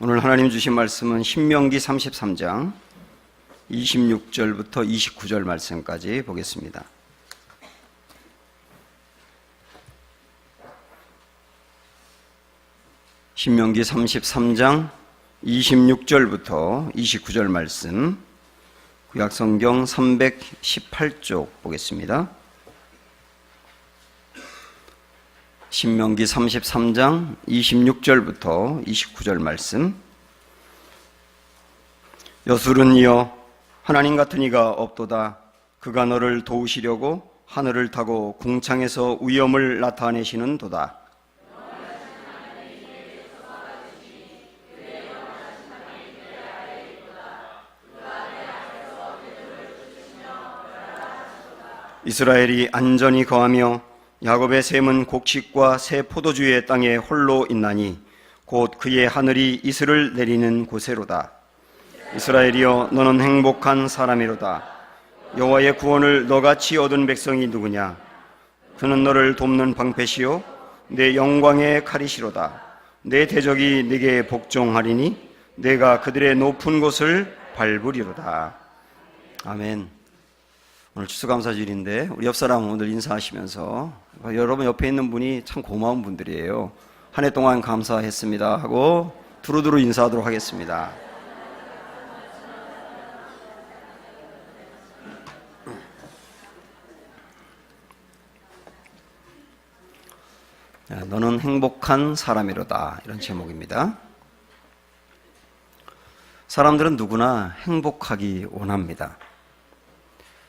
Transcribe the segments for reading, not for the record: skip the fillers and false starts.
오늘 하나님 주신 말씀은 신명기 33장 26절부터 29절 말씀까지 보겠습니다. 신명기 33장 26절부터 29절 말씀, 구약성경 318쪽 보겠습니다. 신명기 33장 26절부터 29절 말씀. 여술은 이여 하나님 같은 이가 없도다. 그가 너를 도우시려고 하늘을 타고 궁창에서 위엄을 나타내시는 도다. 이스라엘이 안전히 거하며 야곱의 셈은 곡식과 새 포도주의 땅에 홀로 있나니 곧 그의 하늘이 이슬을 내리는 곳에로다. 이스라엘이여 너는 행복한 사람이로다. 여호와의 구원을 너같이 얻은 백성이 누구냐? 그는 너를 돕는 방패시요 내 영광의 칼이시로다. 내 대적이 네게 복종하리니 내가 그들의 높은 곳을 밟으리로다. 아멘. 오늘 추수감사주일인데 우리 옆사람 오늘 인사하시면서 여러분 옆에 있는 분이 참 고마운 분들이에요. 한 해 동안 감사했습니다 하고 두루두루 인사하도록 하겠습니다. 너는 행복한 사람이로다, 이런 제목입니다. 사람들은 누구나 행복하기 원합니다.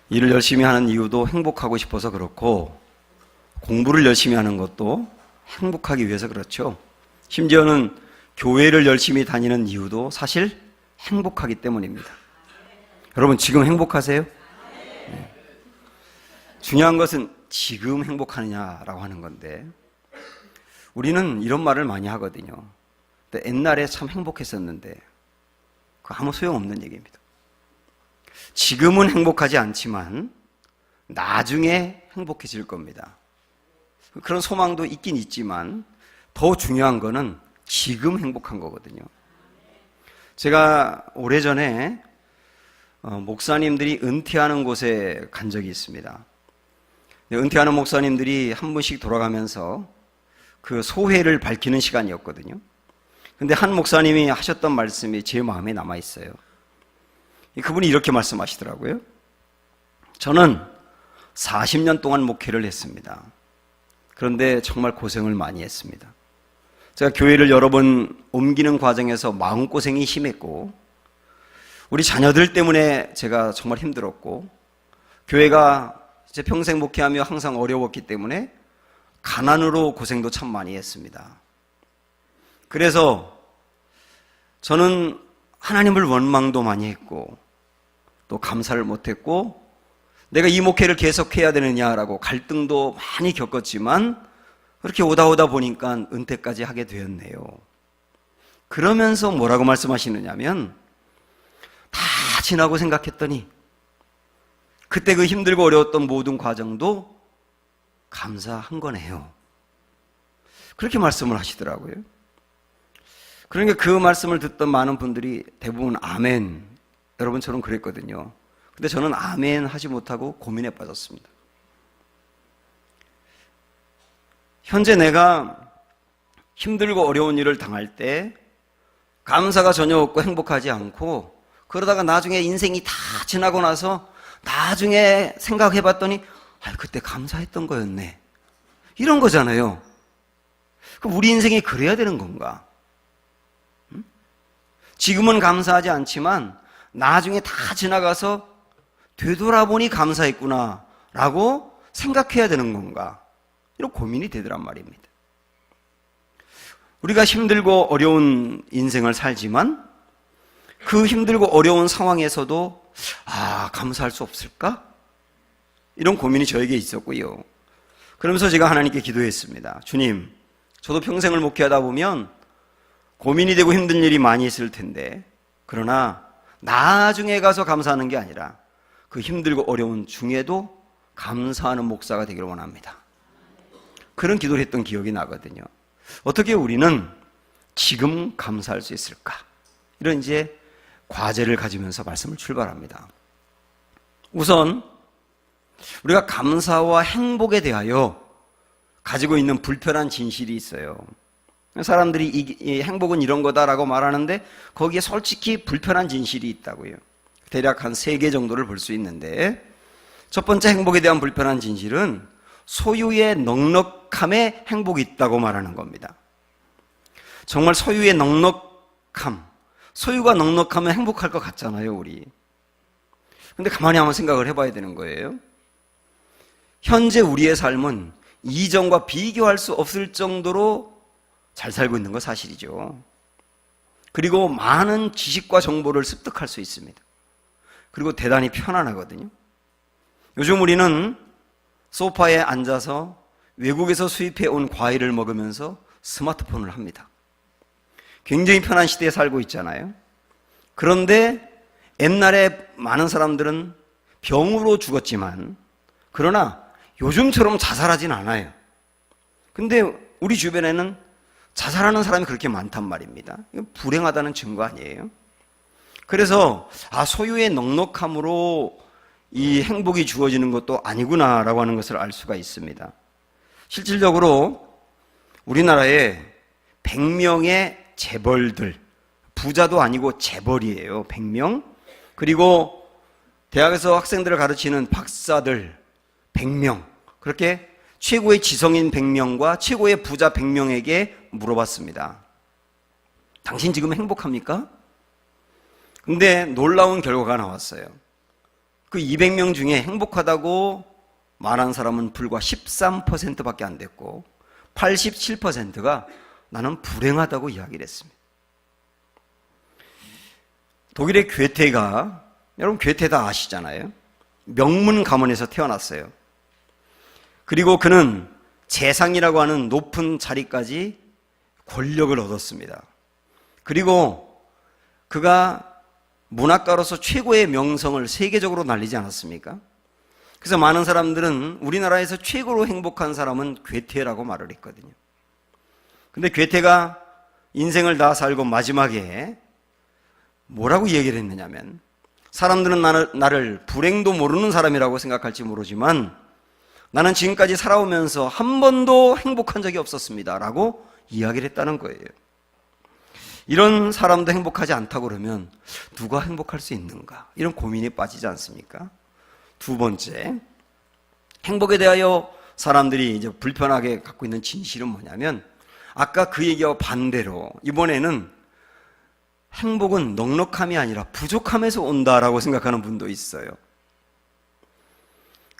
일을 열심히 하는 이유도 행복하고 싶어서 그렇고, 공부를 열심히 하는 것도 행복하기 위해서 그렇죠. 심지어는 교회를 열심히 다니는 이유도 사실 행복하기 때문입니다. 여러분 지금 행복하세요? 네. 중요한 것은 지금 행복하느냐라고 하는 건데, 우리는 이런 말을 많이 하거든요. 근데 옛날에 참 행복했었는데 그거 아무 소용없는 얘기입니다. 지금은 행복하지 않지만 나중에 행복해질 겁니다. 그런 소망도 있긴 있지만 더 중요한 거는 지금 행복한 거거든요. 제가 오래전에 목사님들이 은퇴하는 곳에 간 적이 있습니다. 은퇴하는 목사님들이 한 분씩 돌아가면서 그 소회를 밝히는 시간이었거든요. 근데 한 목사님이 하셨던 말씀이 제 마음에 남아있어요. 그분이 이렇게 말씀하시더라고요. 저는 40년 동안 목회를 했습니다. 그런데 정말 고생을 많이 했습니다. 제가 교회를 여러 번 옮기는 과정에서 마음고생이 심했고, 우리 자녀들 때문에 제가 정말 힘들었고, 교회가 제 평생 목회하며 항상 어려웠기 때문에 가난으로 고생도 참 많이 했습니다. 그래서 저는 하나님을 원망도 많이 했고 또 감사를 못했고, 내가 이 목회를 계속해야 되느냐라고 갈등도 많이 겪었지만 그렇게 오다 보니까 은퇴까지 하게 되었네요. 그러면서 뭐라고 말씀하시느냐면, 다 지나고 생각했더니 그때 그 힘들고 어려웠던 모든 과정도 감사한 거네요. 그렇게 말씀을 하시더라고요. 그러니까 그 말씀을 듣던 많은 분들이 대부분 아멘, 여러분처럼 그랬거든요. 근데 저는 아멘 하지 못하고 고민에 빠졌습니다. 현재 내가 힘들고 어려운 일을 당할 때 감사가 전혀 없고 행복하지 않고, 그러다가 나중에 인생이 다 지나고 나서 나중에 생각해 봤더니 그때 감사했던 거였네, 이런 거잖아요. 그럼 우리 인생이 그래야 되는 건가? 지금은 감사하지 않지만 나중에 다 지나가서 되돌아보니 감사했구나 라고 생각해야 되는 건가? 이런 고민이 되더란 말입니다. 우리가 힘들고 어려운 인생을 살지만 그 힘들고 어려운 상황에서도 감사할 수 없을까? 이런 고민이 저에게 있었고요. 그러면서 제가 하나님께 기도했습니다. 주님, 저도 평생을 목회하다 보면 고민이 되고 힘든 일이 많이 있을 텐데, 그러나 나중에 가서 감사하는 게 아니라 그 힘들고 어려운 중에도 감사하는 목사가 되기를 원합니다. 그런 기도를 했던 기억이 나거든요. 어떻게 우리는 지금 감사할 수 있을까? 이런 이제 과제를 가지면서 말씀을 출발합니다. 우선 우리가 감사와 행복에 대하여 가지고 있는 불편한 진실이 있어요. 사람들이 이 행복은 이런 거다라고 말하는데 거기에 솔직히 불편한 진실이 있다고요. 대략 한 3개 정도를 볼 수 있는데, 첫 번째 행복에 대한 불편한 진실은 소유의 넉넉함에 행복이 있다고 말하는 겁니다. 정말 소유의 넉넉함, 소유가 넉넉하면 행복할 것 같잖아요, 우리. 근데 가만히 한번 생각을 해봐야 되는 거예요. 현재 우리의 삶은 이전과 비교할 수 없을 정도로 잘 살고 있는 거 사실이죠. 그리고 많은 지식과 정보를 습득할 수 있습니다. 그리고 대단히 편안하거든요. 요즘 우리는 소파에 앉아서 외국에서 수입해 온 과일을 먹으면서 스마트폰을 합니다. 굉장히 편한 시대에 살고 있잖아요. 그런데 옛날에 많은 사람들은 병으로 죽었지만, 그러나 요즘처럼 자살하진 않아요. 근데 우리 주변에는 자살하는 사람이 그렇게 많단 말입니다. 이건 불행하다는 증거 아니에요? 그래서 소유의 넉넉함으로 이 행복이 주어지는 것도 아니구나라고 하는 것을 알 수가 있습니다. 실질적으로 우리나라에 100명의 재벌들, 부자도 아니고 재벌이에요. 100명. 그리고 대학에서 학생들을 가르치는 박사들 100명. 그렇게 최고의 지성인 100명과 최고의 부자 100명에게 물어봤습니다. 당신 지금 행복합니까? 근데 놀라운 결과가 나왔어요. 그 200명 중에 행복하다고 말한 사람은 불과 13%밖에 안 됐고 87%가 나는 불행하다고 이야기를 했습니다. 독일의 괴테가, 여러분 괴테 다 아시잖아요. 명문 가문에서 태어났어요. 그리고 그는 재상이라고 하는 높은 자리까지 권력을 얻었습니다. 그리고 그가 문학가로서 최고의 명성을 세계적으로 날리지 않았습니까? 그래서 많은 사람들은 우리나라에서 최고로 행복한 사람은 괴테라고 말을 했거든요. 근데 괴테가 인생을 다 살고 마지막에 뭐라고 얘기를 했느냐면, 사람들은 나를 불행도 모르는 사람이라고 생각할지 모르지만 나는 지금까지 살아오면서 한 번도 행복한 적이 없었습니다 라고 이야기를 했다는 거예요. 이런 사람도 행복하지 않다고 그러면 누가 행복할 수 있는가? 이런 고민에 빠지지 않습니까? 두 번째, 행복에 대하여 사람들이 이제 불편하게 갖고 있는 진실은 뭐냐면, 아까 그 얘기와 반대로 이번에는 행복은 넉넉함이 아니라 부족함에서 온다라고 생각하는 분도 있어요.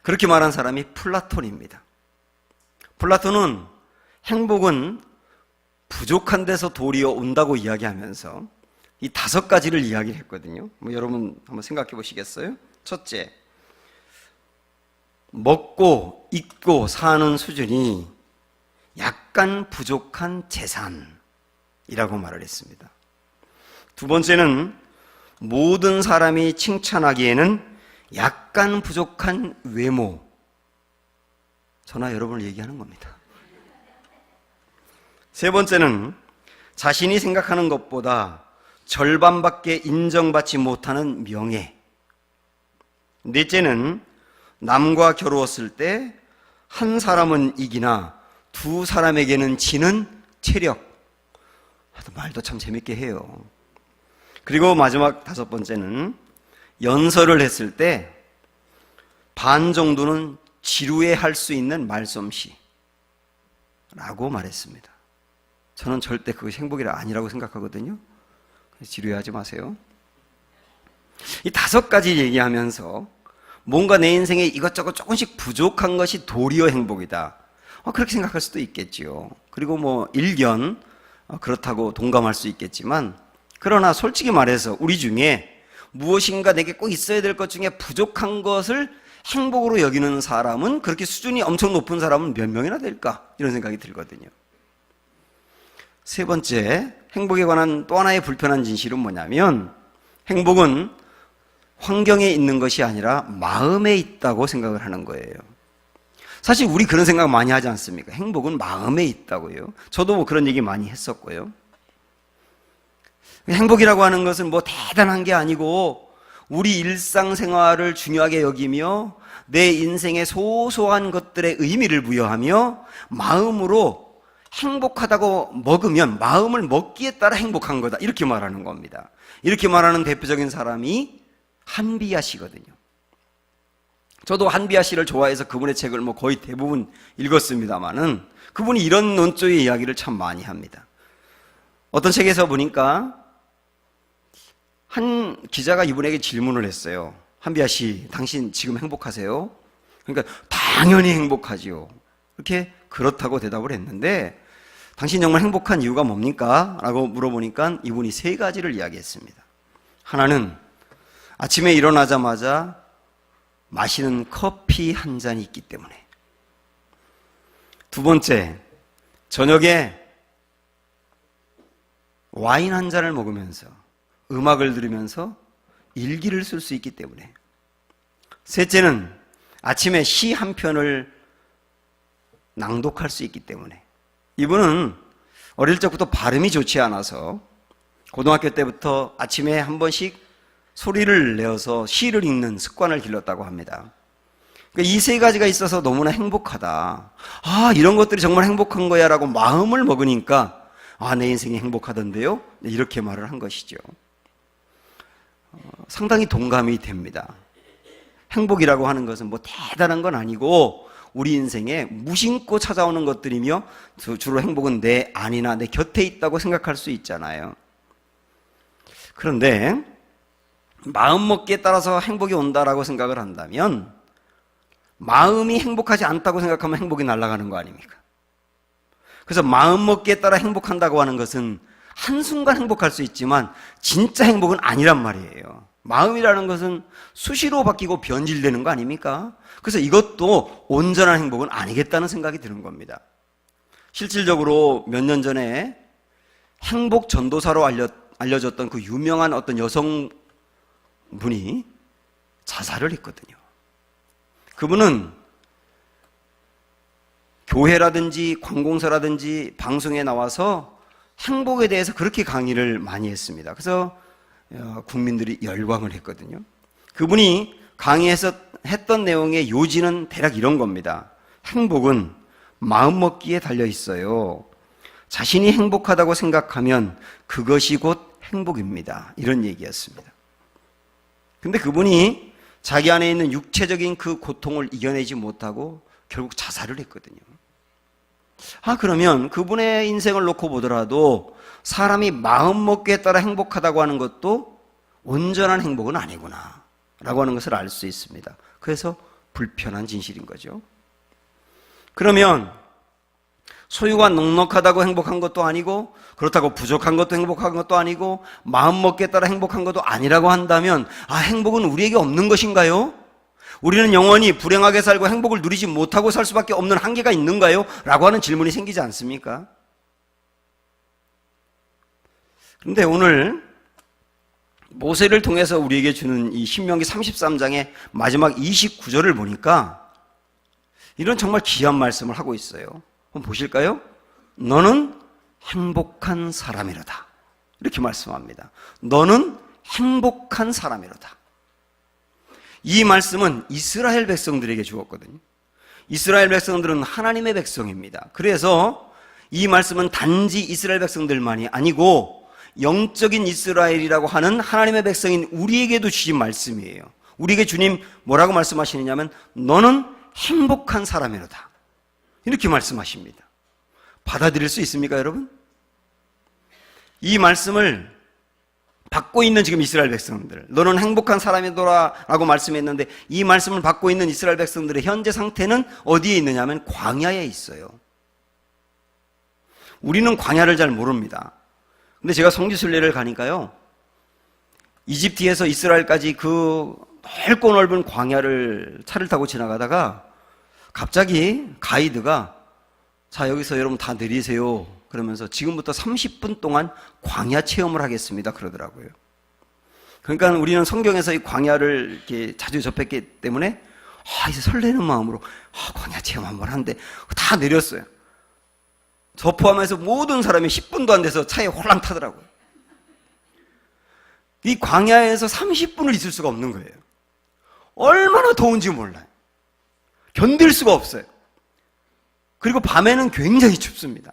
그렇게 말한 사람이 플라톤입니다. 플라톤은 행복은 부족한 데서 도리어 온다고 이야기하면서 이 5가지를 이야기를 했거든요. 여러분 한번 생각해 보시겠어요? 첫째, 먹고 입고 사는 수준이 약간 부족한 재산이라고 말을 했습니다. 두 번째는 모든 사람이 칭찬하기에는 약간 부족한 외모. 저나 여러분을 얘기하는 겁니다. 세 번째는 자신이 생각하는 것보다 절반밖에 인정받지 못하는 명예. 넷째는 남과 겨루었을 때 한 사람은 이기나 두 사람에게는 지는 체력. 말도 참 재밌게 해요. 그리고 마지막 5번째는 연설을 했을 때 반 정도는 지루해할 수 있는 말솜씨 라고 말했습니다. 저는 절대 그것이 행복이라 아니라고 생각하거든요. 지루해하지 마세요. 이 5가지 얘기하면서 뭔가 내 인생에 이것저것 조금씩 부족한 것이 도리어 행복이다. 그렇게 생각할 수도 있겠지요. 그리고 일견 그렇다고 동감할 수 있겠지만, 그러나 솔직히 말해서 우리 중에 무엇인가 내게 꼭 있어야 될 것 중에 부족한 것을 행복으로 여기는 사람은, 그렇게 수준이 엄청 높은 사람은 몇 명이나 될까? 이런 생각이 들거든요. 세 번째, 행복에 관한 또 하나의 불편한 진실은 뭐냐면, 행복은 환경에 있는 것이 아니라 마음에 있다고 생각을 하는 거예요. 사실 우리 그런 생각 많이 하지 않습니까? 행복은 마음에 있다고요. 저도 그런 얘기 많이 했었고요. 행복이라고 하는 것은 뭐 대단한 게 아니고 우리 일상생활을 중요하게 여기며 내 인생의 소소한 것들에 의미를 부여하며 마음으로 행복하다고 먹으면 마음을 먹기에 따라 행복한 거다, 이렇게 말하는 겁니다. 이렇게 말하는 대표적인 사람이 한비야 씨거든요. 저도 한비야 씨를 좋아해서 그분의 책을 뭐 거의 대부분 읽었습니다만은 그분이 이런 논조의 이야기를 참 많이 합니다. 어떤 책에서 보니까 한 기자가 이분에게 질문을 했어요. 한비야 씨, 당신 지금 행복하세요? 그러니까 당연히 행복하지요. 이렇게 그렇다고 대답을 했는데 당신 정말 행복한 이유가 뭡니까? 라고 물어보니까 이분이 3가지를 이야기했습니다. 하나는 아침에 일어나자마자 마시는 커피 한 잔이 있기 때문에. 두 번째, 저녁에 와인 한 잔을 먹으면서 음악을 들으면서 일기를 쓸 수 있기 때문에. 셋째는 아침에 시 한 편을 낭독할 수 있기 때문에. 이분은 어릴 적부터 발음이 좋지 않아서 고등학교 때부터 아침에 한 번씩 소리를 내어서 시를 읽는 습관을 길렀다고 합니다. 그러니까 이 3가지가 있어서 너무나 행복하다. 아, 이런 것들이 정말 행복한 거야 라고 마음을 먹으니까 아, 내 인생이 행복하던데요? 이렇게 말을 한 것이죠. 상당히 동감이 됩니다. 행복이라고 하는 것은 뭐 대단한 건 아니고 우리 인생에 무심코 찾아오는 것들이며 주로 행복은 내 안이나 내 곁에 있다고 생각할 수 있잖아요. 그런데 마음먹기에 따라서 행복이 온다라고 생각을 한다면 마음이 행복하지 않다고 생각하면 행복이 날아가는 거 아닙니까? 그래서 마음먹기에 따라 행복한다고 하는 것은 한순간 행복할 수 있지만 진짜 행복은 아니란 말이에요. 마음이라는 것은 수시로 바뀌고 변질되는 거 아닙니까? 그래서 이것도 온전한 행복은 아니겠다는 생각이 드는 겁니다. 실질적으로 몇 년 전에 행복 전도사로 알려졌던 그 유명한 어떤 여성분이 자살을 했거든요. 그분은 교회라든지 관공서라든지 방송에 나와서 행복에 대해서 그렇게 강의를 많이 했습니다. 그래서 국민들이 열광을 했거든요. 그분이 강의에서 했던 내용의 요지는 대략 이런 겁니다. 행복은 마음먹기에 달려 있어요. 자신이 행복하다고 생각하면 그것이 곧 행복입니다. 이런 얘기였습니다. 근데 그분이 자기 안에 있는 육체적인 그 고통을 이겨내지 못하고 결국 자살을 했거든요. 그러면 그분의 인생을 놓고 보더라도 사람이 마음먹기에 따라 행복하다고 하는 것도 온전한 행복은 아니구나 라고 하는 것을 알 수 있습니다. 그래서 불편한 진실인 거죠. 그러면 소유가 넉넉하다고 행복한 것도 아니고 그렇다고 부족한 것도 행복한 것도 아니고 마음먹기에 따라 행복한 것도 아니라고 한다면 행복은 우리에게 없는 것인가요? 우리는 영원히 불행하게 살고 행복을 누리지 못하고 살 수밖에 없는 한계가 있는가요? 라고 하는 질문이 생기지 않습니까? 그런데 오늘 모세를 통해서 우리에게 주는 이 신명기 33장의 마지막 29절을 보니까 이런 정말 귀한 말씀을 하고 있어요. 한번 보실까요? 너는 행복한 사람이로다. 이렇게 말씀합니다. 너는 행복한 사람이로다. 이 말씀은 이스라엘 백성들에게 주었거든요. 이스라엘 백성들은 하나님의 백성입니다. 그래서 이 말씀은 단지 이스라엘 백성들만이 아니고 영적인 이스라엘이라고 하는 하나님의 백성인 우리에게도 주신 말씀이에요. 우리에게 주님 뭐라고 말씀하시느냐면 너는 행복한 사람이로다. 이렇게 말씀하십니다. 받아들일 수 있습니까, 여러분? 이 말씀을 받고 있는 지금 이스라엘 백성들, 너는 행복한 사람이더라 라고 말씀했는데 이 말씀을 받고 있는 이스라엘 백성들의 현재 상태는 어디에 있느냐면 광야에 있어요. 우리는 광야를 잘 모릅니다. 근데 제가 성지순례를 가니까요, 이집트에서 이스라엘까지 그 넓고 넓은 광야를 차를 타고 지나가다가 갑자기 가이드가 자, 여기서 여러분 다 내리세요 그러면서 지금부터 30분 동안 광야 체험을 하겠습니다 그러더라고요. 그러니까 우리는 성경에서 이 광야를 이렇게 자주 접했기 때문에 이제 설레는 마음으로 광야 체험 한번 하는데 다 내렸어요. 저 포함해서 모든 사람이 10분도 안 돼서 차에 홀랑 타더라고요. 이 광야에서 30분을 있을 수가 없는 거예요. 얼마나 더운지 몰라요. 견딜 수가 없어요. 그리고 밤에는 굉장히 춥습니다.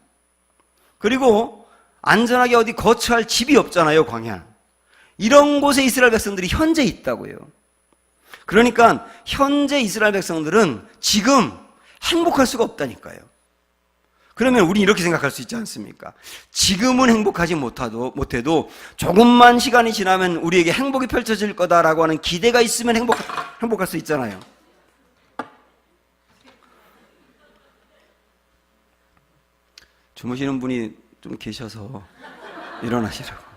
그리고 안전하게 어디 거처할 집이 없잖아요, 광야. 이런 곳에 이스라엘 백성들이 현재 있다고요. 그러니까 현재 이스라엘 백성들은 지금 행복할 수가 없다니까요. 그러면 우리 이렇게 생각할 수 있지 않습니까? 지금은 행복하지 못해도 조금만 시간이 지나면 우리에게 행복이 펼쳐질 거다라고 하는 기대가 있으면 행복할 수 있잖아요. 주무시는 분이 좀 계셔서 일어나시라고.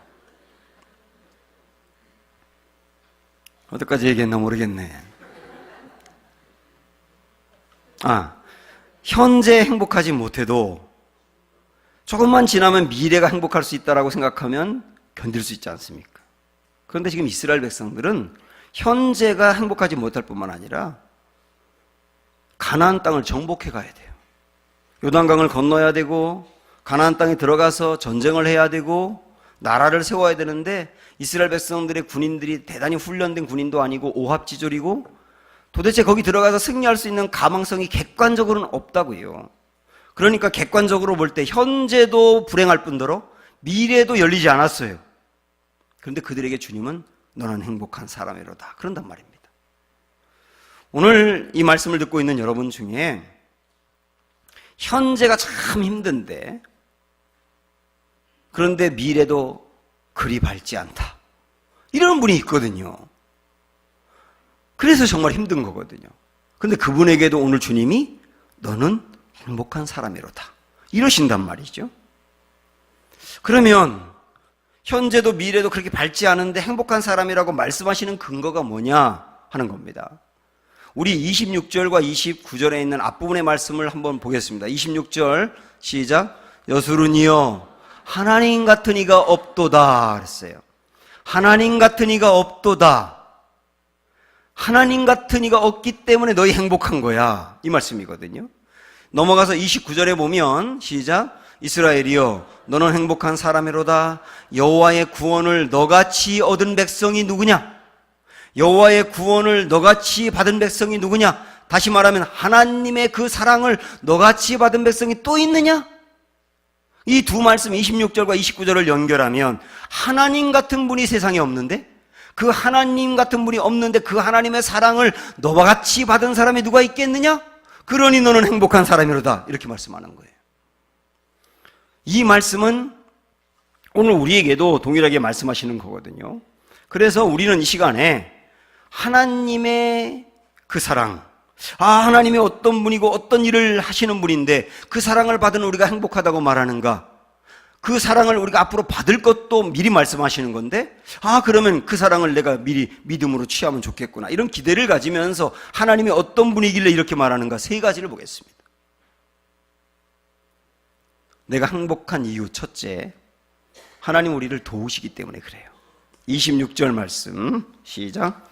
어디까지 얘기했나 모르겠네. 현재 행복하지 못해도 조금만 지나면 미래가 행복할 수 있다라고 생각하면 견딜 수 있지 않습니까? 그런데 지금 이스라엘 백성들은 현재가 행복하지 못할 뿐만 아니라 가나안 땅을 정복해 가야 돼요. 요단강을 건너야 되고 가나안 땅에 들어가서 전쟁을 해야 되고 나라를 세워야 되는데 이스라엘 백성들의 군인들이 대단히 훈련된 군인도 아니고 오합지졸이고 도대체 거기 들어가서 승리할 수 있는 가망성이 객관적으로는 없다고요. 그러니까 객관적으로 볼 때 현재도 불행할 뿐더러 미래도 열리지 않았어요. 그런데 그들에게 주님은 너는 행복한 사람이로다 그런단 말입니다. 오늘 이 말씀을 듣고 있는 여러분 중에 현재가 참 힘든데 그런데 미래도 그리 밝지 않다 이런 분이 있거든요. 그래서 정말 힘든 거거든요. 그런데 그분에게도 오늘 주님이 너는 행복한 사람이로다 이러신단 말이죠. 그러면 현재도 미래도 그렇게 밝지 않은데 행복한 사람이라고 말씀하시는 근거가 뭐냐 하는 겁니다. 우리 26절과 29절에 있는 앞부분의 말씀을 한번 보겠습니다. 26절 시작. 여수르니여 하나님 같은 이가 없도다 그랬어요. 하나님 같은 이가 없도다. 하나님 같은 이가 없기 때문에 너희 행복한 거야 이 말씀이거든요. 넘어가서 29절에 보면 시작. 이스라엘이여 너는 행복한 사람이로다. 여호와의 구원을 너같이 얻은 백성이 누구냐? 여호와의 구원을 너같이 받은 백성이 누구냐? 다시 말하면 하나님의 그 사랑을 너같이 받은 백성이 또 있느냐? 이 두 말씀 26절과 29절을 연결하면 하나님 같은 분이 세상에 없는데 그 하나님 같은 분이 없는데 그 하나님의 사랑을 너와 같이 받은 사람이 누가 있겠느냐? 그러니 너는 행복한 사람이로다 이렇게 말씀하는 거예요. 이 말씀은 오늘 우리에게도 동일하게 말씀하시는 거거든요. 그래서 우리는 이 시간에 하나님의 그 사랑, 하나님이 어떤 분이고 어떤 일을 하시는 분인데 그 사랑을 받은 우리가 행복하다고 말하는가? 그 사랑을 우리가 앞으로 받을 것도 미리 말씀하시는 건데 그러면 그 사랑을 내가 미리 믿음으로 취하면 좋겠구나 이런 기대를 가지면서 하나님이 어떤 분이길래 이렇게 말하는가 세 가지를 보겠습니다. 내가 행복한 이유 첫째, 하나님 우리를 도우시기 때문에 그래요. 26절 말씀 시작.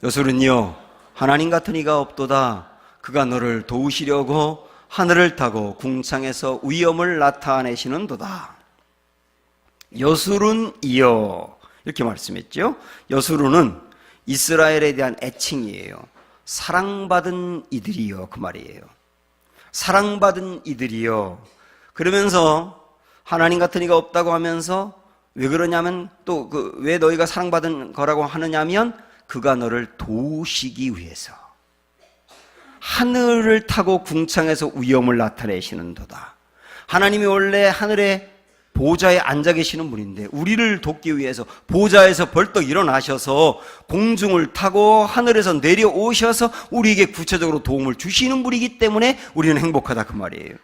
여수르니여 하나님 같은 이가 없도다. 그가 너를 도우시려고 하늘을 타고 궁창에서 위엄을 나타내시는도다. 여수룬이여 이렇게 말씀했죠. 여수룬은 이스라엘에 대한 애칭이에요. 사랑받은 이들이여 그 말이에요. 사랑받은 이들이여. 그러면서 하나님 같은 이가 없다고 하면서 왜 그러냐면 또 왜 너희가 사랑받은 거라고 하느냐면 그가 너를 도우시기 위해서 하늘을 타고 궁창에서 위엄을 나타내시는도다. 하나님이 원래 하늘에 보좌에 앉아 계시는 분인데 우리를 돕기 위해서 보좌에서 벌떡 일어나셔서 공중을 타고 하늘에서 내려오셔서 우리에게 구체적으로 도움을 주시는 분이기 때문에 우리는 행복하다 그 말이에요.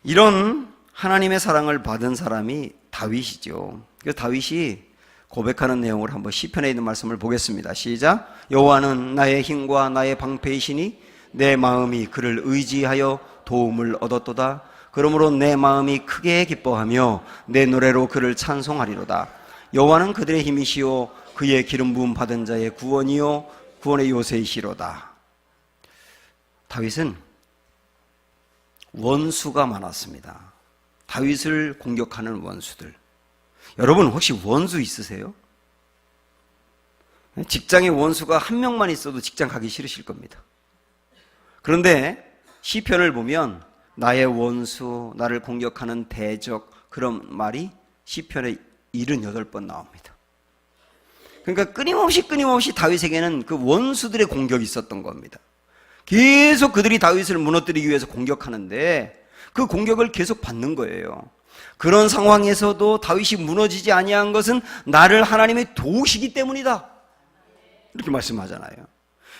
이런 하나님의 사랑을 받은 사람이 다윗이죠. 그래서 다윗이 고백하는 내용을 한번 시편에 있는 말씀을 보겠습니다. 시작. 여호와는 나의 힘과 나의 방패이시니 내 마음이 그를 의지하여 도움을 얻었도다. 그러므로 내 마음이 크게 기뻐하며 내 노래로 그를 찬송하리로다. 여호와는 그들의 힘이시오 그의 기름 부음 받은 자의 구원이요 구원의 요새이시로다. 다윗은 원수가 많았습니다. 다윗을 공격하는 원수들. 여러분 혹시 원수 있으세요? 직장에 원수가 한 명만 있어도 직장 가기 싫으실 겁니다. 그런데 시편을 보면 나의 원수, 나를 공격하는 대적, 그런 말이 시편에 78번 나옵니다. 그러니까 끊임없이 다윗에게는 그 원수들의 공격이 있었던 겁니다. 계속 그들이 다윗을 무너뜨리기 위해서 공격하는데 그 공격을 계속 받는 거예요. 그런 상황에서도 다윗이 무너지지 아니한 것은 나를 하나님이 도우시기 때문이다, 이렇게 말씀하잖아요.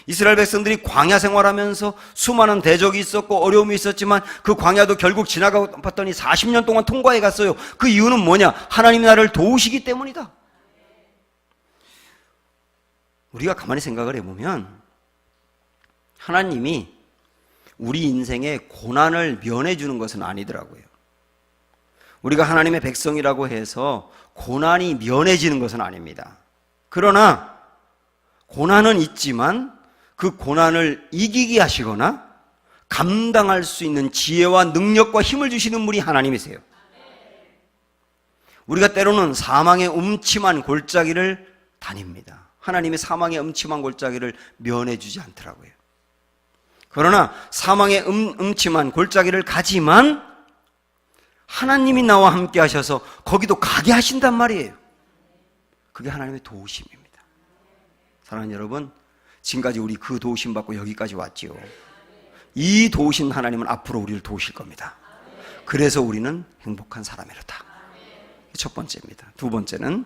이스라엘 백성들이 광야 생활하면서 수많은 대적이 있었고 어려움이 있었지만 그 광야도 결국 지나가 봤더니 40년 동안 통과해 갔어요. 그 이유는 뭐냐? 하나님이 나를 도우시기 때문이다. 우리가 가만히 생각을 해보면 하나님이 우리 인생의 고난을 면해주는 것은 아니더라고요. 우리가 하나님의 백성이라고 해서 고난이 면해지는 것은 아닙니다. 그러나 고난은 있지만 그 고난을 이기게 하시거나 감당할 수 있는 지혜와 능력과 힘을 주시는 분이 하나님이세요. 우리가 때로는 사망의 음침한 골짜기를 다닙니다. 하나님이 사망의 음침한 골짜기를 면해주지 않더라고요. 그러나 사망의 음침한 골짜기를 가지만 하나님이 나와 함께 하셔서 거기도 가게 하신단 말이에요. 그게 하나님의 도우심입니다. 사랑하는 여러분, 지금까지 우리 그 도우심 받고 여기까지 왔지요. 이 도우신 하나님은 앞으로 우리를 도우실 겁니다. 그래서 우리는 행복한 사람이로다. 첫 번째입니다. 두 번째는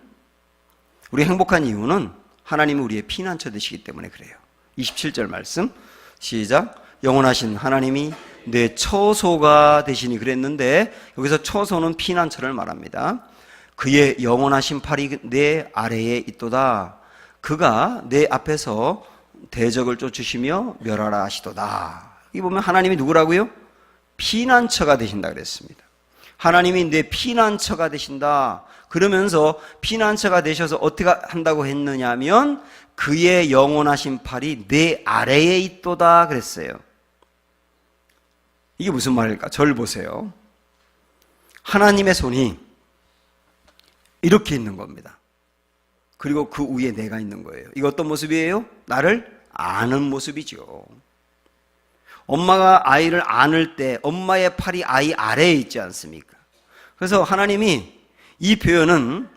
우리 행복한 이유는 하나님이 우리의 피난처 되시기 때문에 그래요. 27절 말씀 시작. 영원하신 하나님이 내 처소가 되시니 그랬는데 여기서 처소는 피난처를 말합니다. 그의 영원하신 팔이 내 아래에 있도다. 그가 내 앞에서 대적을 쫓으시며 멸하라 하시도다. 이 보면 하나님이 누구라고요? 피난처가 되신다 그랬습니다. 하나님이 내 피난처가 되신다. 그러면서 피난처가 되셔서 어떻게 한다고 했느냐면 그의 영원하신 팔이 내 아래에 있도다 그랬어요. 이게 무슨 말일까? 저를 보세요. 하나님의 손이 이렇게 있는 겁니다. 그리고 그 위에 내가 있는 거예요. 이거 어떤 모습이에요? 나를 아는 모습이죠. 엄마가 아이를 안을 때 엄마의 팔이 아이 아래에 있지 않습니까? 그래서 하나님이 이 표현은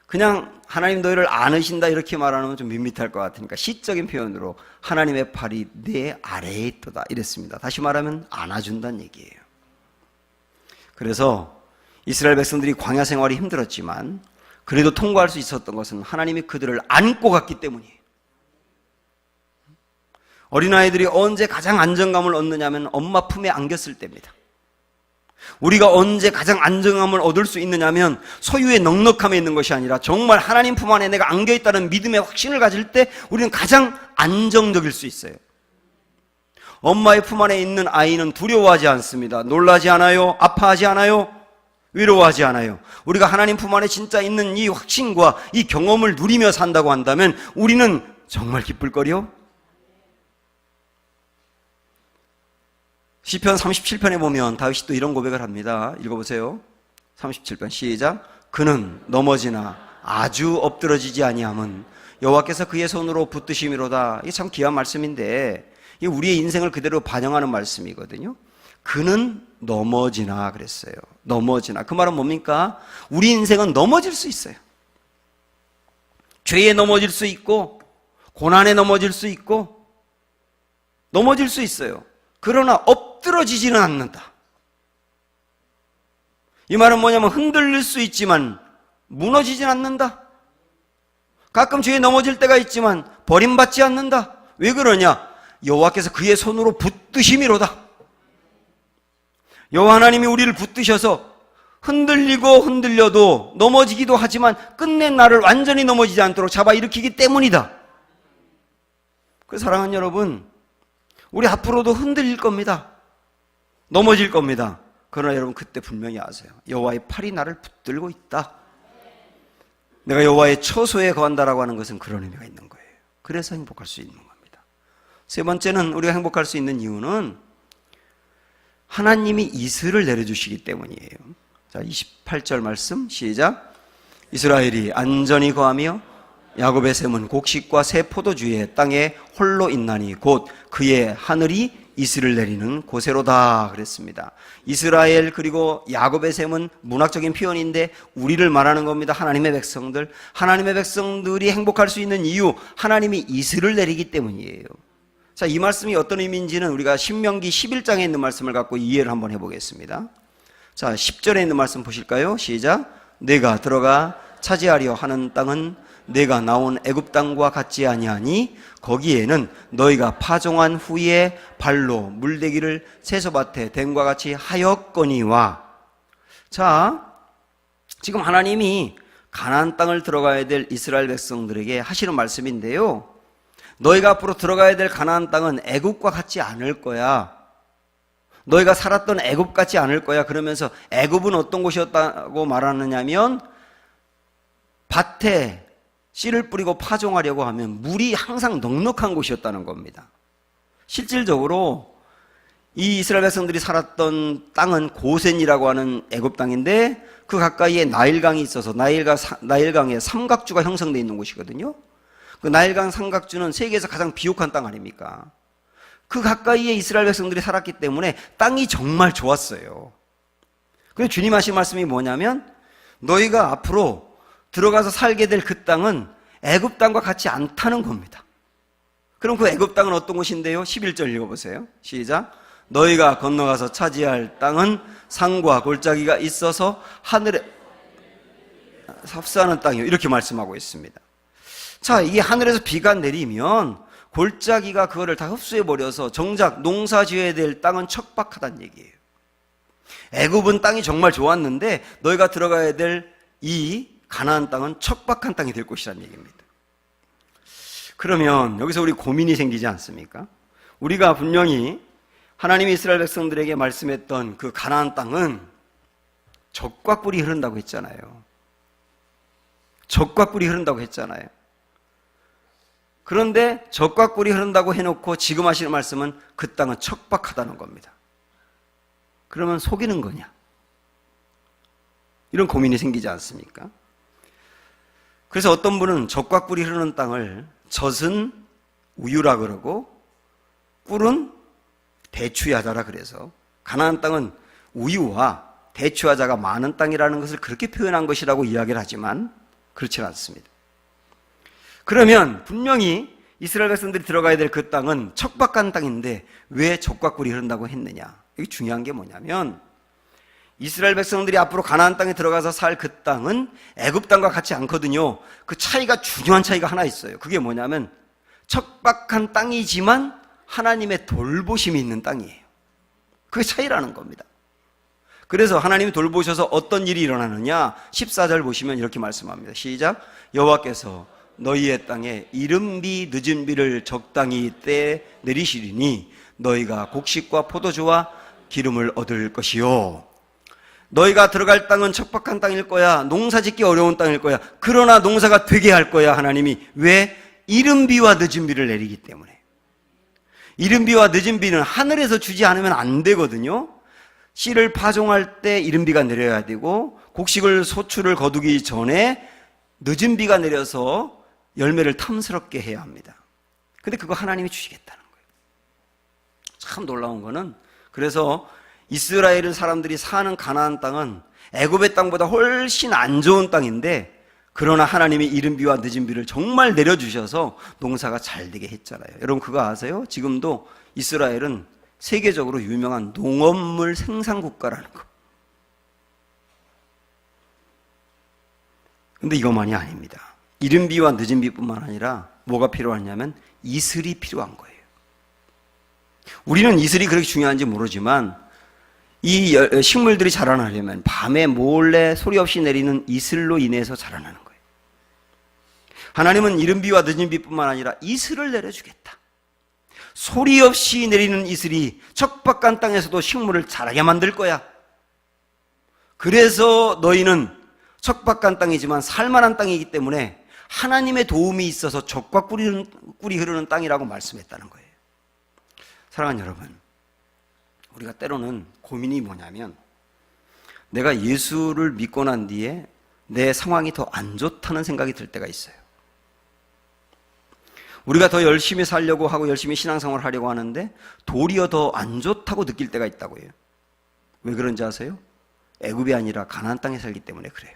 그냥 하나님 너희를 안으신다 이렇게 말하면 좀 밋밋할 것 같으니까 시적인 표현으로 하나님의 팔이 내 아래에 있도다 이랬습니다. 다시 말하면 안아준다는 얘기예요. 그래서 이스라엘 백성들이 광야 생활이 힘들었지만 그래도 통과할 수 있었던 것은 하나님이 그들을 안고 갔기 때문이에요. 어린아이들이 언제 가장 안정감을 얻느냐면 엄마 품에 안겼을 때입니다. 우리가 언제 가장 안정감을 얻을 수 있느냐면 소유의 넉넉함에 있는 것이 아니라 정말 하나님 품 안에 내가 안겨있다는 믿음의 확신을 가질 때 우리는 가장 안정적일 수 있어요. 엄마의 품 안에 있는 아이는 두려워하지 않습니다. 놀라지 않아요. 아파하지 않아요. 위로하지 않아요. 우리가 하나님 품 안에 진짜 있는 이 확신과 이 경험을 누리며 산다고 한다면 우리는 정말 기쁠 거리요. 시편 37편에 보면 다윗이 또 이런 고백을 합니다. 읽어보세요. 37편 시작. 그는 넘어지나 아주 엎드러지지 아니함은 여호와께서 그의 손으로 붙드심이로다. 이게 참 귀한 말씀인데 이게 우리의 인생을 그대로 반영하는 말씀이거든요. 그는 넘어지나 그랬어요. 넘어지나. 그 말은 뭡니까? 우리 인생은 넘어질 수 있어요. 죄에 넘어질 수 있고 고난에 넘어질 수 있고 넘어질 수 있어요. 그러나 엎드러지지는 않는다. 이 말은 뭐냐면 흔들릴 수 있지만 무너지진 않는다. 가끔 죄에 넘어질 때가 있지만 버림받지 않는다. 왜 그러냐? 여호와께서 그의 손으로 붙드심이로다. 여호와 하나님이 우리를 붙드셔서 흔들리고 흔들려도 넘어지기도 하지만 끝내 나를 완전히 넘어지지 않도록 잡아 일으키기 때문이다. 그 사랑하는 여러분, 우리 앞으로도 흔들릴 겁니다. 넘어질 겁니다. 그러나 여러분 그때 분명히 아세요. 여호와의 팔이 나를 붙들고 있다. 내가 여호와의 처소에 거한다라고 하는 것은 그런 의미가 있는 거예요. 그래서 행복할 수 있는 겁니다. 세 번째는 우리가 행복할 수 있는 이유는 하나님이 이슬을 내려주시기 때문이에요. 자, 28절 말씀 시작. 이스라엘이 안전히 거하며 야곱의 샘은 곡식과 새 포도주의 땅에 홀로 있나니 곧 그의 하늘이 이슬을 내리는 곳에로다 그랬습니다. 이스라엘 그리고 야곱의 샘은 문학적인 표현인데 우리를 말하는 겁니다. 하나님의 백성들. 하나님의 백성들이 행복할 수 있는 이유, 하나님이 이슬을 내리기 때문이에요. 자, 이 말씀이 어떤 의미인지는 우리가 신명기 11장에 있는 말씀을 갖고 이해를 한번 해보겠습니다. 자, 10절에 있는 말씀 보실까요? 시작. 내가 들어가 차지하려 하는 땅은 내가 나온 애굽 땅과 같지 아니하니 거기에는 너희가 파종한 후에 발로 물대기를 채소밭에 댐과 같이 하였거니와. 자, 지금 하나님이 가나안 땅을 들어가야 될 이스라엘 백성들에게 하시는 말씀인데요, 너희가 앞으로 들어가야 될 가나안 땅은 애굽과 같지 않을 거야. 너희가 살았던 애굽 같지 않을 거야. 그러면서 애굽은 어떤 곳이었다고 말하느냐면 밭에 씨를 뿌리고 파종하려고 하면 물이 항상 넉넉한 곳이었다는 겁니다. 실질적으로 이 이스라엘 백성들이 살았던 땅은 고센이라고 하는 애굽 땅인데 그 가까이에 나일강이 있어서 나일강에 삼각주가 형성되어 있는 곳이거든요. 그 나일강 삼각주는 세계에서 가장 비옥한 땅 아닙니까? 그 가까이에 이스라엘 백성들이 살았기 때문에 땅이 정말 좋았어요. 그런데 주님 하신 말씀이 뭐냐면 너희가 앞으로 들어가서 살게 될 그 땅은 애굽 땅과 같지 않다는 겁니다. 그럼 그 애굽 땅은 어떤 곳인데요? 11절 읽어보세요. 시작. 너희가 건너가서 차지할 땅은 산과 골짜기가 있어서 하늘에 삽수하는 땅이요. 이렇게 말씀하고 있습니다. 자, 이게 하늘에서 비가 내리면 골짜기가 그거를 다 흡수해버려서 정작 농사 지어야 될 땅은 척박하다는 얘기예요. 애굽은 땅이 정말 좋았는데 너희가 들어가야 될 이 가나안 땅은 척박한 땅이 될 것이라는 얘기입니다. 그러면 여기서 우리 고민이 생기지 않습니까? 우리가 분명히 하나님이 이스라엘 백성들에게 말씀했던 그 가나안 땅은 젖과 꿀이 흐른다고 했잖아요. 젖과 꿀이 흐른다고 했잖아요. 그런데 젖과 꿀이 흐른다고 해놓고 지금 하시는 말씀은 그 땅은 척박하다는 겁니다. 그러면 속이는 거냐? 이런 고민이 생기지 않습니까? 그래서 어떤 분은 젖과 꿀이 흐르는 땅을 젖은 우유라 그러고 꿀은 대추야자라 그래서 가나안 땅은 우유와 대추야자가 많은 땅이라는 것을 그렇게 표현한 것이라고 이야기를 하지만 그렇지 않습니다. 그러면 분명히 이스라엘 백성들이 들어가야 될 그 땅은 척박한 땅인데 왜 젖과 꿀이 흐른다고 했느냐? 이게 중요한 게 뭐냐면 이스라엘 백성들이 앞으로 가나안 땅에 들어가서 살 그 땅은 애굽 땅과 같지 않거든요. 그 차이가, 중요한 차이가 하나 있어요. 그게 뭐냐면 척박한 땅이지만 하나님의 돌보심이 있는 땅이에요. 그게 차이라는 겁니다. 그래서 하나님이 돌보셔서 어떤 일이 일어나느냐? 14절 보시면 이렇게 말씀합니다. 시작. 여호와께서 너희의 땅에 이른 비 늦은 비를 적당히 때 내리시리니 너희가 곡식과 포도주와 기름을 얻을 것이요. 너희가 들어갈 땅은 척박한 땅일 거야. 농사짓기 어려운 땅일 거야. 그러나 농사가 되게 할 거야. 하나님이. 왜? 이른 비와 늦은 비를 내리기 때문에. 이른 비와 늦은 비는 하늘에서 주지 않으면 안 되거든요. 씨를 파종할 때 이른 비가 내려야 되고 곡식을 소출을 거두기 전에 늦은 비가 내려서 열매를 탐스럽게 해야 합니다. 근데 그거 하나님이 주시겠다는 거예요. 참 놀라운 거는, 그래서 이스라엘 사람들이 사는 가나안 땅은 애굽의 땅보다 훨씬 안 좋은 땅인데 그러나 하나님이 이른 비와 늦은 비를 정말 내려주셔서 농사가 잘 되게 했잖아요. 여러분 그거 아세요? 지금도 이스라엘은 세계적으로 유명한 농업물 생산 국가라는 거. 근데 이것만이 아닙니다. 이른 비와 늦은 비뿐만 아니라 뭐가 필요하냐면 이슬이 필요한 거예요. 우리는 이슬이 그렇게 중요한지 모르지만 이 식물들이 자라나려면 밤에 몰래 소리 없이 내리는 이슬로 인해서 자라나는 거예요. 하나님은 이른 비와 늦은 비뿐만 아니라 이슬을 내려주겠다. 소리 없이 내리는 이슬이 척박한 땅에서도 식물을 자라게 만들 거야. 그래서 너희는 척박한 땅이지만 살만한 땅이기 때문에 하나님의 도움이 있어서 젖과 꿀이 흐르는 땅이라고 말씀했다는 거예요. 사랑하는 여러분, 우리가 때로는 고민이 뭐냐면 내가 예수를 믿고 난 뒤에 내 상황이 더 안 좋다는 생각이 들 때가 있어요. 우리가 더 열심히 살려고 하고 열심히 신앙생활을 하려고 하는데 도리어 더 안 좋다고 느낄 때가 있다고 해요. 왜 그런지 아세요? 애굽이 아니라 가나안 땅에 살기 때문에 그래요.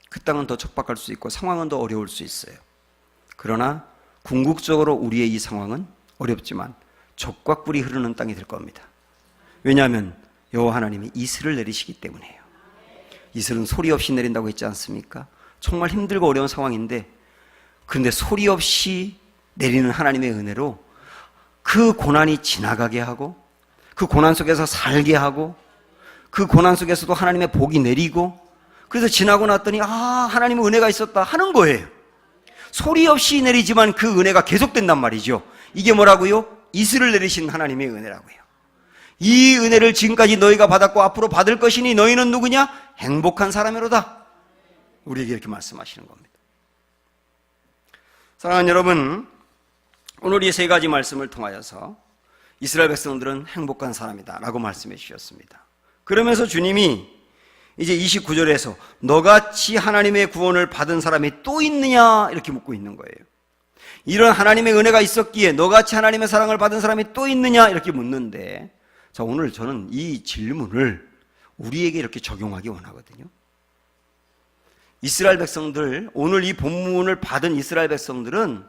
그 땅은 더 척박할 수 있고 상황은 더 어려울 수 있어요. 그러나 궁극적으로 우리의 이 상황은 어렵지만 젖과 꿀이 흐르는 땅이 될 겁니다. 왜냐하면 여호와 하나님이 이슬을 내리시기 때문이에요. 이슬은 소리 없이 내린다고 했지 않습니까? 정말 힘들고 어려운 상황인데 그런데 소리 없이 내리는 하나님의 은혜로 그 고난이 지나가게 하고 그 고난 속에서 살게 하고 그 고난 속에서도 하나님의 복이 내리고 그래서 지나고 났더니 하나님의 은혜가 있었다 하는 거예요. 소리 없이 내리지만 그 은혜가 계속된단 말이죠. 이게 뭐라고요? 이슬을 내리신 하나님의 은혜라고요. 이 은혜를 지금까지 너희가 받았고 앞으로 받을 것이니 너희는 누구냐? 행복한 사람이로다. 우리에게 이렇게 말씀하시는 겁니다. 사랑하는 여러분, 오늘 이 세 가지 말씀을 통하여서 이스라엘 백성들은 행복한 사람이다 라고 말씀해 주셨습니다. 그러면서 주님이 이제 29절에서 너같이 하나님의 구원을 받은 사람이 또 있느냐 이렇게 묻고 있는 거예요. 이런 하나님의 은혜가 있었기에 너같이 하나님의 사랑을 받은 사람이 또 있느냐 이렇게 묻는데, 자, 오늘 저는 이 질문을 우리에게 이렇게 적용하기 원하거든요. 이스라엘 백성들, 오늘 이 본문을 받은 이스라엘 백성들은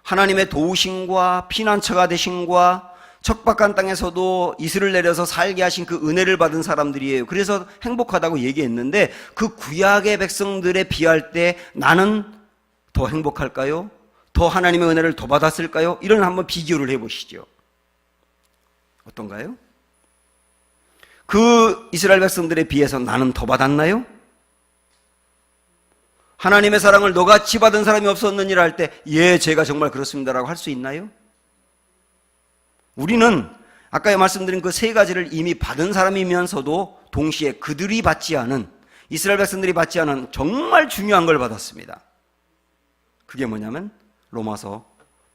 하나님의 도우심과 피난처가 되심과 척박한 땅에서도 이슬을 내려서 살게 하신 그 은혜를 받은 사람들이에요. 그래서 행복하다고 얘기했는데 그 구약의 백성들에 비할 때 나는 더 행복할까요? 더 하나님의 은혜를 더 받았을까요? 이런 한번 비교를 해보시죠. 어떤가요? 그 이스라엘 백성들에 비해서 나는 더 받았나요? 하나님의 사랑을 너같이 받은 사람이 없었느니라 할 때 예, 제가 정말 그렇습니다라고 할 수 있나요? 우리는 아까 말씀드린 그 세 가지를 이미 받은 사람이면서도 동시에 그들이 받지 않은, 이스라엘 백성들이 받지 않은 정말 중요한 걸 받았습니다. 그게 뭐냐면 로마서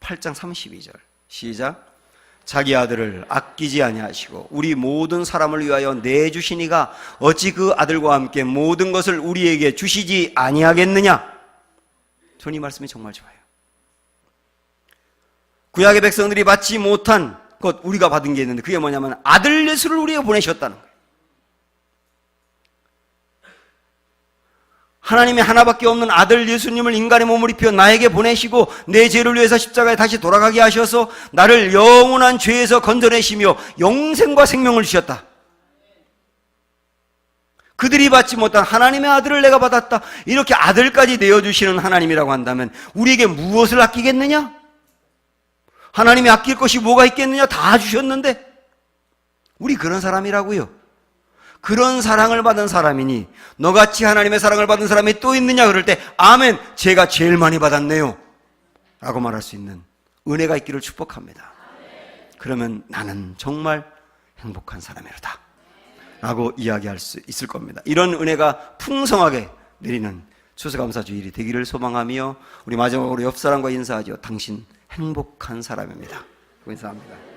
8장 32절 시작. 자기 아들을 아끼지 아니하시고 우리 모든 사람을 위하여 내주시니가 어찌 그 아들과 함께 모든 것을 우리에게 주시지 아니하겠느냐. 저는 이 말씀이 정말 좋아요. 구약의 백성들이 받지 못한 것 우리가 받은 게 있는데 그게 뭐냐면 아들 예수를 우리에게 보내셨다는 거예요. 하나님이 하나밖에 없는 아들 예수님을 인간의 몸을 입혀 나에게 보내시고 내 죄를 위해서 십자가에 다시 돌아가게 하셔서 나를 영원한 죄에서 건져내시며 영생과 생명을 주셨다. 그들이 받지 못한 하나님의 아들을 내가 받았다. 이렇게 아들까지 내어주시는 하나님이라고 한다면 우리에게 무엇을 아끼겠느냐? 하나님이 아낄 것이 뭐가 있겠느냐? 다 주셨는데 우리 그런 사람이라고요. 그런 사랑을 받은 사람이니 너같이 하나님의 사랑을 받은 사람이 또 있느냐 그럴 때 아멘, 제가 제일 많이 받았네요 라고 말할 수 있는 은혜가 있기를 축복합니다. 그러면 나는 정말 행복한 사람이로다 라고 이야기할 수 있을 겁니다. 이런 은혜가 풍성하게 내리는 추수감사주일이 되기를 소망하며 우리 마지막으로 옆 사람과 인사하죠. 당신 행복한 사람입니다. 인사합니다.